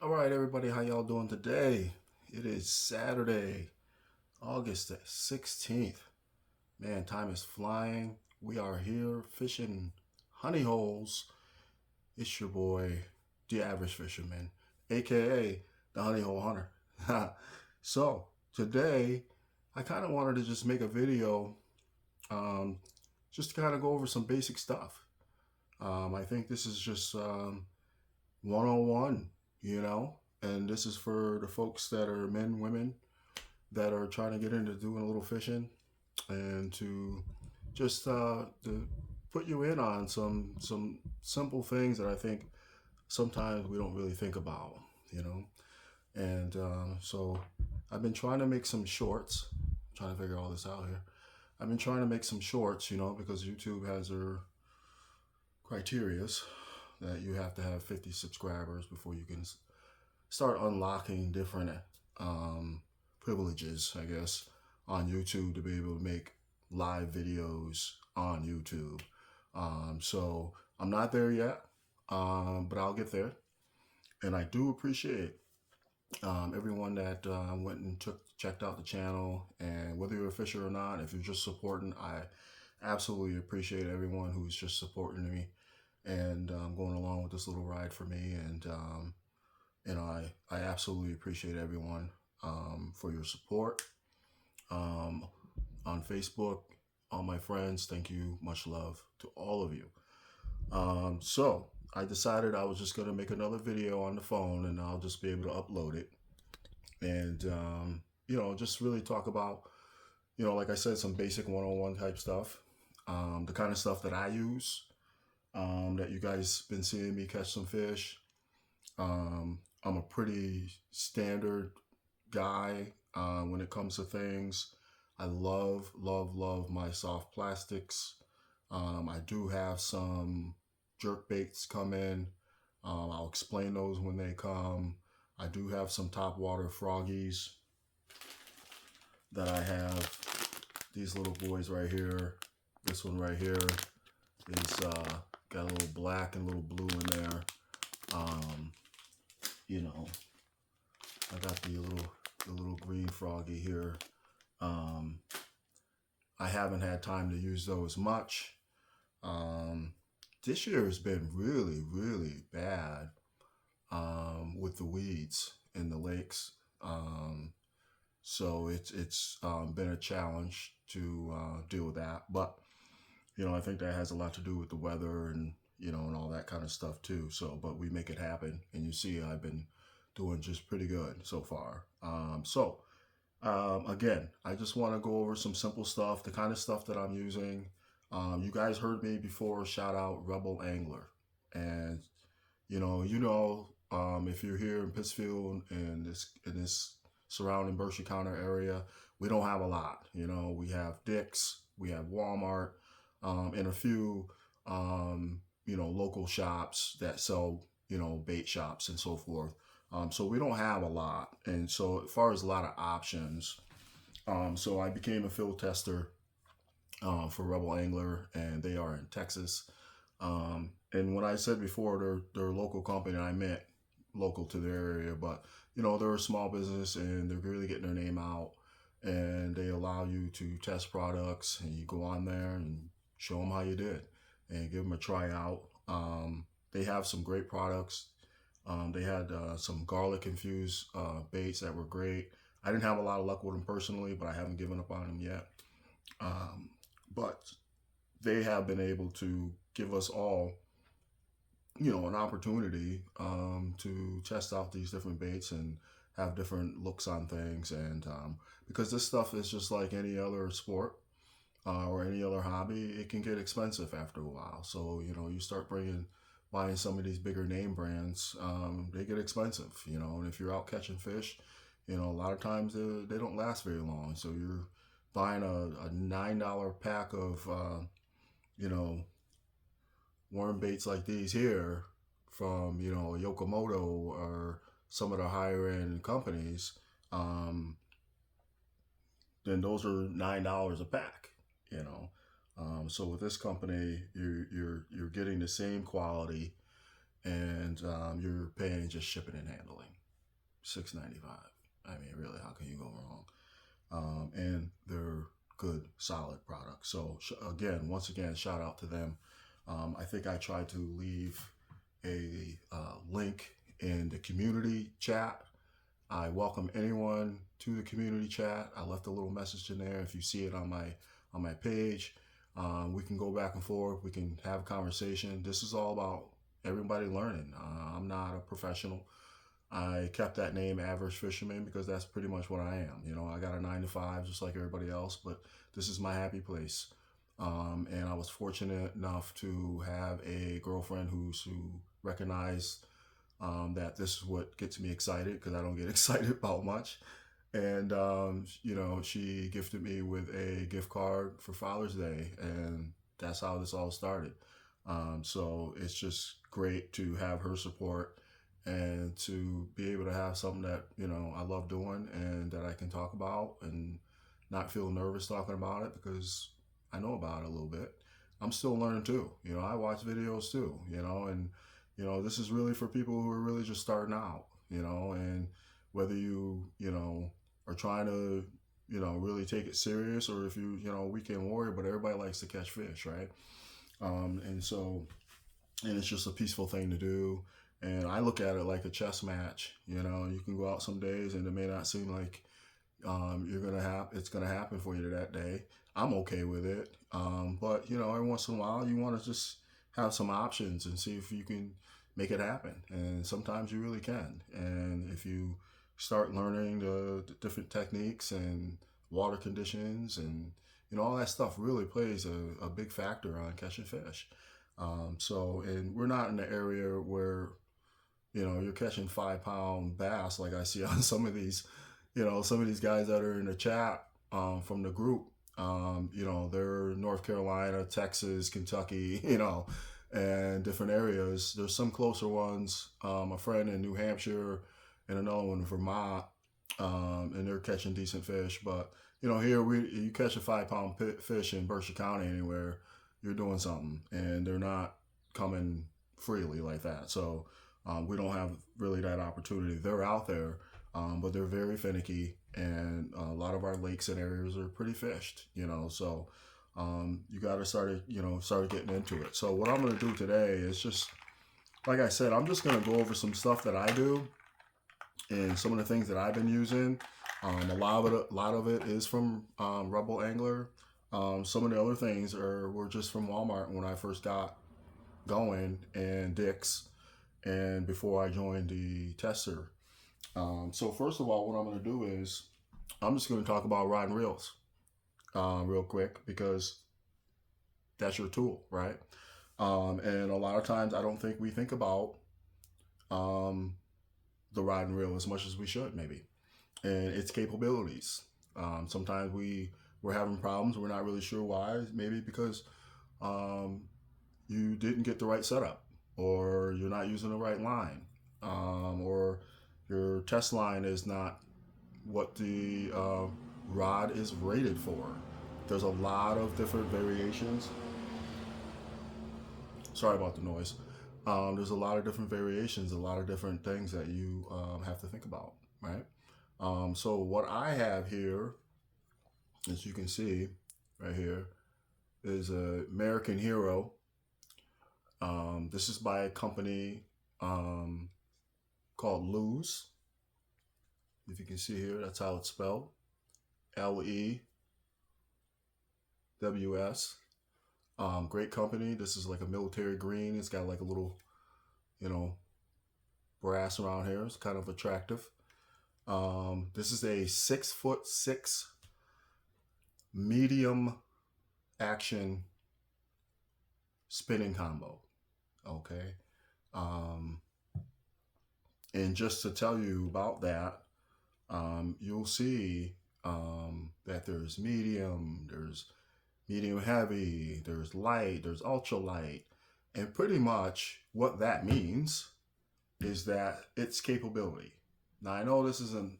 All right, everybody, how y'all doing today? It is Saturday, August the 16th. Man, time is flying. We are here fishing honey holes. It's your boy, the average fisherman, aka the honey hole hunter. So, today, I kind of wanted to just make a video um, just to kind of go over some basic stuff. I think this is just 101, and this is for the folks that are men, women that are trying to get into doing a little fishing and to just to put you in on some simple things that I think sometimes we don't really think about, you know. And so I've been trying to make some shorts. I'm trying to figure all this out here. I've been trying to make some shorts, because YouTube has their criterias that you have to have 50 subscribers before you can start unlocking different um, privileges, I guess, on YouTube to be able to make live videos on YouTube. So I'm not there yet, but I'll get there. And I do appreciate everyone that went and checked out the channel. And whether you're a fisher or not, if you're just supporting, I absolutely appreciate everyone who's just supporting me and going along with this little ride for me. And I absolutely appreciate everyone for your support um, on Facebook. All my friends, thank you. Much love to all of you. So I decided I was just going to make another video on the phone and I'll just be able to upload it. And, just really talk about, like I said, some basic one-on-one type stuff. The kind of stuff that I use, that you guys been seeing me catch some fish. I'm a pretty standard guy when it comes to things. I love, love, love my soft plastics. I do have some jerk baits come in. I'll explain those when they come. I do have some top water froggies that I have. These little boys right here. This one right here is got a little black and a little blue in there. I got the little green froggy here. I haven't had time to use those much. This year has been really, really bad with the weeds in the lakes. So it's been a challenge to deal with that. But I think that has a lot to do with the weather and and all that kind of stuff too. So, but we make it happen, and you see, I've been doing just pretty good so far. Again, I just want to go over some simple stuff, the kind of stuff that I'm using. You guys heard me before shout out Rebel Angler, and if you're here in Pittsfield and this surrounding Berkshire County area, we don't have a lot. We have Dick's, we have Walmart, and a few local shops that sell bait shops and so forth. So we don't have a lot, and so as far as a lot of options, so I became a field tester for Rebel Angler, and they are in Texas. And when I said before they're a local company, I meant local to their area, but they're a small business and they're really getting their name out, and they allow you to test products, and you go on there and show them how you did and give them a tryout. They have some great products. They had some garlic infused baits that were great. I didn't have a lot of luck with them personally, but I haven't given up on them yet. But they have been able to give us all, an opportunity to test out these different baits and have different looks on things. And because this stuff is just like any other sport or any other hobby, it can get expensive after a while. So, you start buying some of these bigger name brands, they get expensive, and if you're out catching fish, a lot of times they don't last very long. So you're buying a $9 pack of, worm baits like these here from, Yokomoto or some of the higher end companies, then those are $9 a pack. So with this company, you're getting the same quality and you're paying just shipping and handling, $6.95. I mean, really, how can you go wrong? And they're good, solid products. So again, once again, shout out to them. I think I tried to leave a link in the community chat. I welcome anyone to the community chat. I left a little message in there. If you see it on my page, we can go back and forth. We can have a conversation. This is all about everybody learning. I'm not a professional. I kept that name Average Fisherman because that's pretty much what I am. You know, I got a 9 to 5 just like everybody else, but this is my happy place. And I was fortunate enough to have a girlfriend who recognized that this is what gets me excited, because I don't get excited about much. And, you know, she gifted me with a gift card for Father's Day, and that's how this all started. So it's just great to have her support and to be able to have something that, you know, I love doing and that I can talk about and not feel nervous talking about it, because I know about it a little bit. I'm still learning too. You know, I watch videos too, you know, and, you know, this is really for people who are really just starting out, you know, and whether you know, are trying to, you know, really take it serious, or if you know, weekend warrior, but everybody likes to catch fish, right? And so, and it's just a peaceful thing to do. And I look at it like a chess match. You know, you can go out some days and it may not seem like it's gonna happen for you that day. I'm okay with it, but you know, every once in a while, you want to just have some options and see if you can make it happen. And sometimes you really can. And if you start learning the different techniques and water conditions and, you know, all that stuff really plays a big factor on catching fish. So, and we're not in the area where, you know, you're catching 5 pound bass like I see on some of these, you know, some of these guys that are in the chat from the group. You know, they're North Carolina, Texas, Kentucky, you know, and different areas. There's some closer ones. A friend in New Hampshire and another one in Vermont, and they're catching decent fish. But, you know, here you catch a 5 pound fish in Berkshire County anywhere, you're doing something, and they're not coming freely like that. So we don't have really that opportunity. They're out there, but they're very finicky, and a lot of our lakes and areas are pretty fished, you know. So you got to start getting into it. So what I'm going to do today is just, like I said, I'm just going to go over some stuff that I do and some of the things that I've been using. A lot of it is from Rebel Angler. Some of the other things were just from Walmart when I first got going, and Dick's, and before I joined the tester. So first of all, what I'm going to do is I'm just going to talk about rod and reels real quick, because that's your tool, right? And a lot of times I don't think we think about the rod and reel as much as we should, maybe, and its capabilities. Sometimes we're having problems. We're not really sure why. Maybe because you didn't get the right setup, or you're not using the right line, or your test line is not what the rod is rated for. There's a lot of different variations. Sorry about the noise. There's a lot of different variations, a lot of different things that you have to think about, right? So what I have here, as you can see right here, is a American Hero. This is by a company called Lew's. If you can see here, that's how it's spelled. Lews. Great company. This is like a military green. It's got like a little, you know, brass around here. It's kind of attractive. This is a 6'6" medium action spinning combo. Okay. And just to tell you about that, you'll see that there's medium heavy, there's light, there's ultra light. And pretty much what that means is that its capability. Now, I know this isn't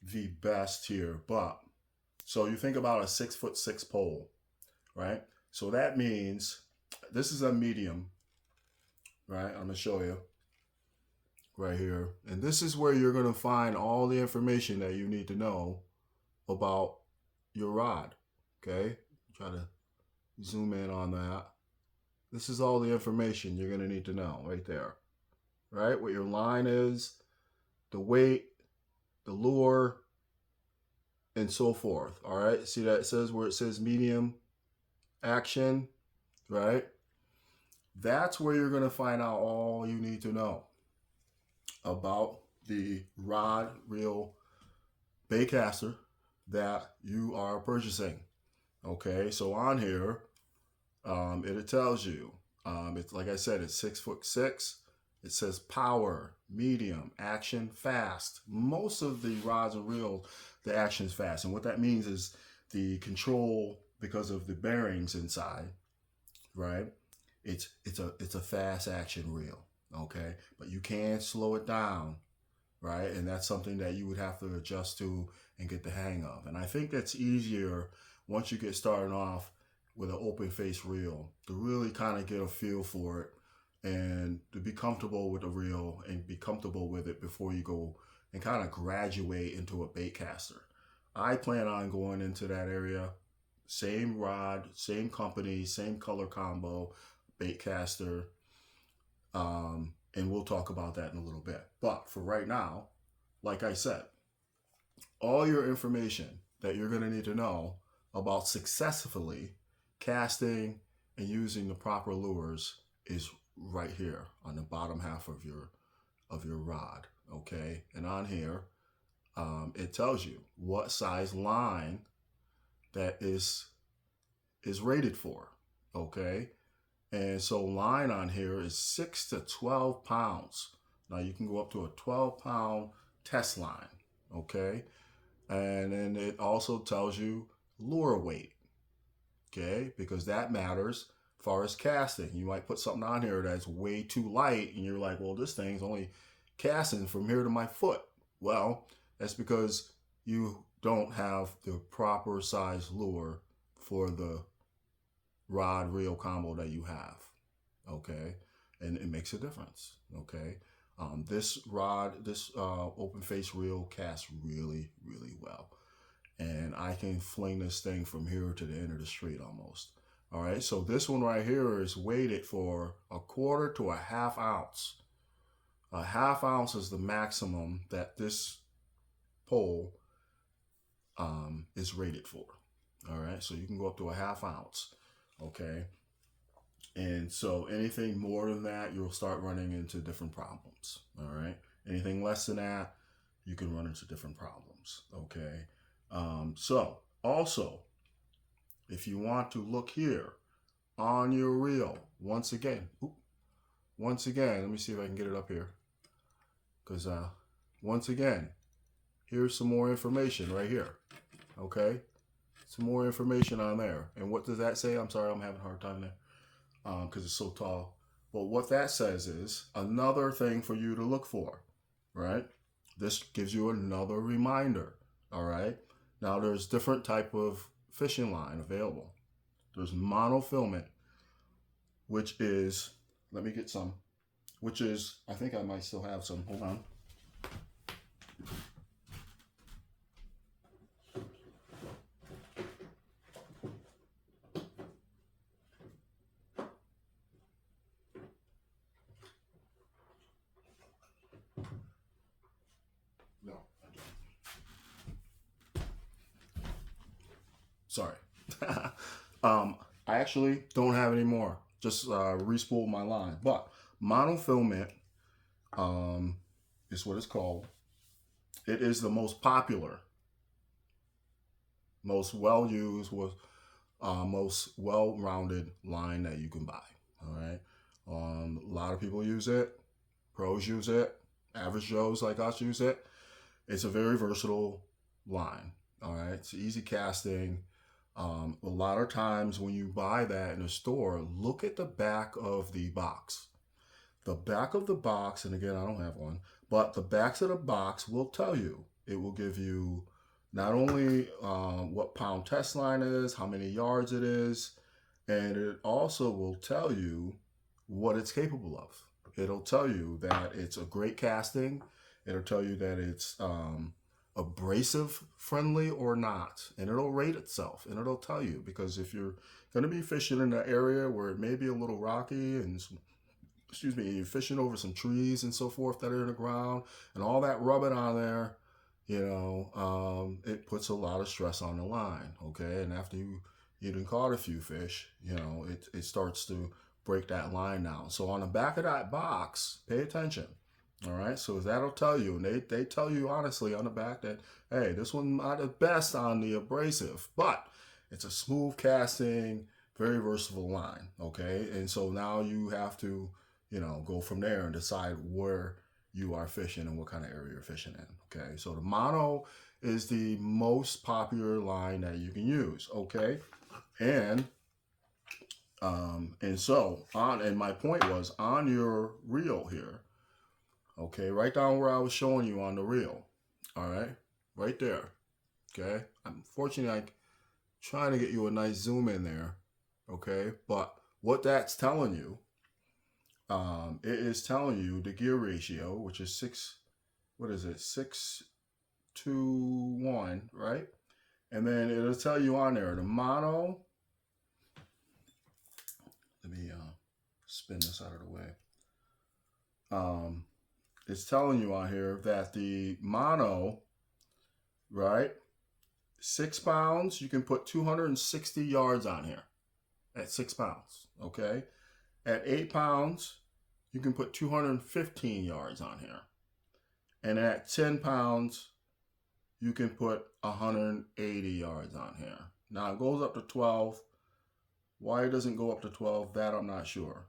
the best here, but so you think about a 6'6" pole, right? So that means this is a medium, right? I'm gonna show you right here. And this is where you're gonna find all the information that you need to know about your rod. Okay? Try to zoom in on that. This is all the information you're gonna need to know right there. Right? What your line is, the weight, the lure, and so forth. All right. See that it says where it says medium action, right? That's where you're going to find out all you need to know about the rod reel baitcaster that you are purchasing. Okay. So on here, it tells you, it's like I said, it's 6'6". It says power, medium, action, fast. Most of the rods and reels, the action's fast. And what that means is the control, because of the bearings inside, right? It's a fast action reel, okay? But you can slow it down, right? And that's something that you would have to adjust to and get the hang of. And I think that's easier once you get started off with an open face reel to really kind of get a feel for it and to be comfortable with the reel and be comfortable with it before you go and kind of graduate into a bait caster. I plan on going into that area, same rod, same company, same color combo, bait caster, and we'll talk about that in a little bit. But for right now, like I said, all your information that you're going to need to know about successfully casting and using the proper lures is right here on the bottom half of your rod. Okay, and on here it tells you what size line that is rated for. Okay, and so line on here is 6 to 12 pounds. Now you can go up to a 12-pound test line. Okay, and then it also tells you lure weight. Okay, because that matters as far as casting. You might put something on here that's way too light and you're like, well, this thing's only casting from here to my foot. Well, that's because you don't have the proper size lure for the rod reel combo that you have. Okay, and it makes a difference. Okay, this open face reel casts really, really well. And I can fling this thing from here to the end of the street almost. All right, so this one right here is weighted for 1/4 to a 1/2 ounce. A 1/2 ounce is the maximum that this pole is rated for. All right, so you can go up to a 1/2 ounce. Okay, and so anything more than that, you'll start running into different problems. All right, anything less than that, you can run into different problems. Okay. So also, if you want to look here on your reel, once again, let me see if I can get it up here. Because once again, here's some more information right here. Okay, some more information on there. And what does that say? I'm sorry, I'm having a hard time there because it's so tall. But what that says is another thing for you to look for, right? This gives you another reminder. All right. Now there's different type of fishing line available. There's monofilament, which is, let me get some, which is, I think I might still have some. Hold on. No, I don't. Sorry. I actually don't have any more. Just re-spooled my line. But monofilament is what it's called. It is the most popular, most well-used, most well-rounded line that you can buy. All right. A lot of people use it. Pros use it. Average Joes like us use it. It's a very versatile line. All right. It's easy casting. A lot of times when you buy that in a store, look at the back of the box. The back of the box, and again, I don't have one, but the backs of the box will tell you. It will give you not only what pound test line is, how many yards it is, and it also will tell you what it's capable of. it'll tell you that it's a great casting. It'll tell you that it's abrasive friendly or not, and it'll rate itself, and it'll tell you, because if you're going to be fishing in an area where it may be a little rocky and excuse me, you're fishing over some trees and so forth that are in the ground, and all that rubbing on there, it puts a lot of stress on the line, okay? And after you done caught a few fish, it starts to break that line down. So on the back of that box, pay attention, all right? So that'll tell you, and they tell you honestly on the back that, hey, this one's not the best on the abrasive, but it's a smooth casting, very versatile line, okay? And so now you have to, go from there and decide where you are fishing and what kind of area you're fishing in, okay? So the mono is the most popular line that you can use, okay? And my point was on your reel here, okay, right down where I was showing you on the reel, all right, right there, okay? Unfortunately, I'm trying to get you a nice zoom in there, okay? But what that's telling you, it is telling you the gear ratio, which is 6:1, right? And then it'll tell you on there, the mono, let me spin this out of the way. It's telling you on here that the mono, right, 6 pounds, you can put 260 yards on here at 6 pounds, okay? At 8 pounds, you can put 215 yards on here. And at 10 pounds, you can put 180 yards on here. Now it goes up to 12. Why it doesn't go up to 12, that I'm not sure.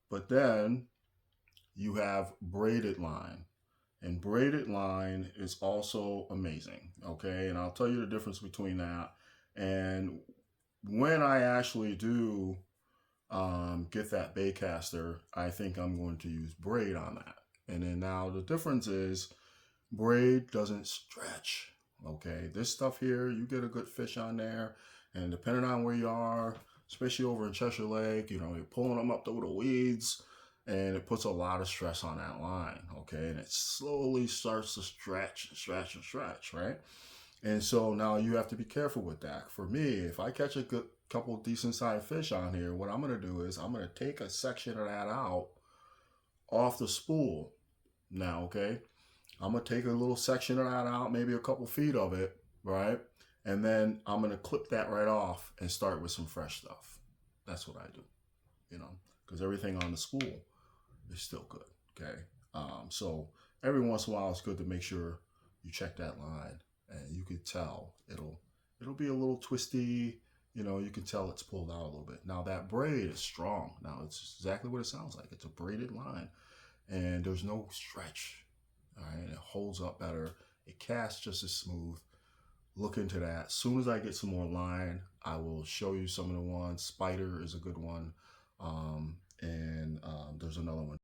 But then you have braided line. And braided line is also amazing, okay? And I'll tell you the difference between that. And when I actually do get that baitcaster, I think I'm going to use braid on that. And then now the difference is braid doesn't stretch, okay? This stuff here, you get a good fish on there, and depending on where you are, especially over in Cheshire Lake, you're pulling them up through the weeds, and it puts a lot of stress on that line, okay? And it slowly starts to stretch, right? And so now you have to be careful with that. For me, if I catch a good couple decent sized fish on here, what I'm going to do is I'm going to take a section of that out off the spool now, okay? I'm going to take a little section of that out, maybe a couple feet of it, right? And then I'm going to clip that right off and start with some fresh stuff. That's what I do, because everything on the spool is still good, okay? So every once in a while, it's good to make sure you check that line, and you can tell it'll be a little twisty. You can tell it's pulled out a little bit. Now that braid is strong. Now it's exactly what it sounds like. It's a braided line, and there's no stretch. All right, it holds up better. It casts just as smooth. Look into that. As soon as I get some more line, I will show you some of the ones. Spider is a good one, and there's another one.